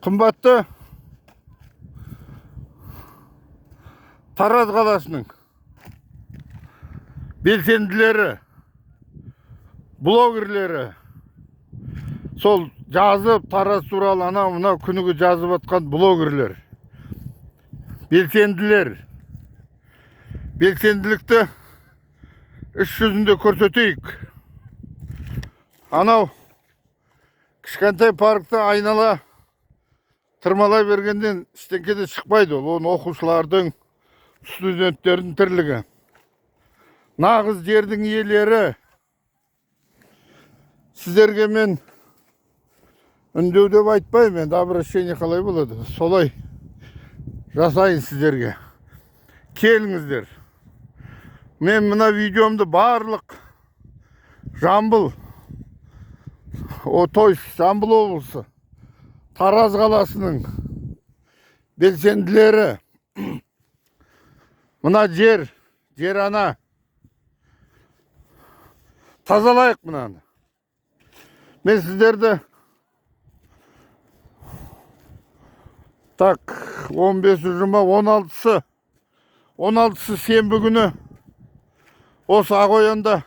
Қымбатты Тараз қаласының белсенділері, блогерлері, сол жазып Тараз туралы мына күнігі жазып атқан блогерлер, белсенділер, белсенділікті іс жүзінде көрсетейік. Анау кішкентай паркты айнала тырмалай бергенден ештеңе шықпайды. Оны оқушылардың, студенттердің тірлігі. Нағыз жердің иелері. Сіздерге мен үндеу деп айтпаймын, енді обращение қалай болады, солай жасайын сіздерге. Келіңіздер. Мен мына видеомды барлық Жамбыл, Жамбыл облысы, Тараз қаласының белсенділері, мына жер ана, тазалайық мынаны. Мен сіздерді 15 жұма, 16-сы сенбі күні осы Ағоянда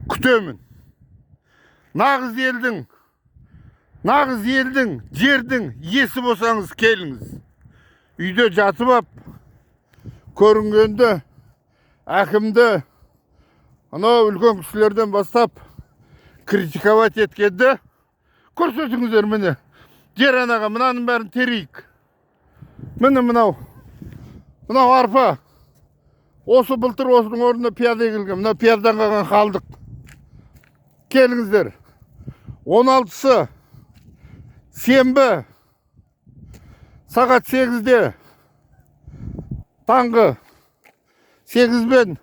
күтемін. Нағыз елдің, жердің иесі болсаңыз келіңіз. Үйде жатып ап, көрінгенді, әкімді, анау үлкен кісілерден бастап критиковать еткенді көрсетіңіздер міне. Жер анаға мынаның бәрін терейік. Міне мынау арпа. Осы былтыр осының орнына пияз егілген. Мына пияздан қалған қалдық. Келіңіздер. 16-сы сенбі сағат 8-де таңғы 8-бен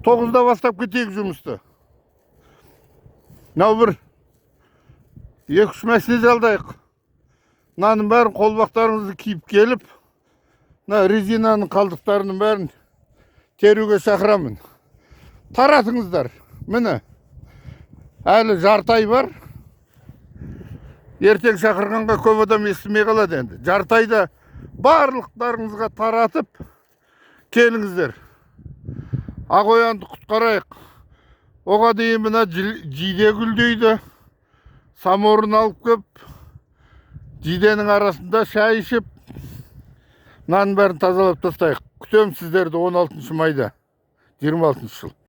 9-да бастап кетейік жұмысты. Мынау бір 2-3 мәшіне жалдайық. Мынаның бәрін қолбақтарыңызды киіп келіп, мына резинаның қалдықтарының бәрін теруге шақырамын. Таратыңыздар. Міне, әлі жартай бар. Ертең шақырғанға көп адам естімей қалады енді. Жартайда барлықтарыңызға таратып келіңіздер. Ағоянды құтқарайық. Оға дейін мына жиде гүлдейді. Саморын алып кеп, жиденің арасында шай ішіп, мынаның бәрін тазалап тастайық. Күтем сіздерді 16 майда, 26 жыл.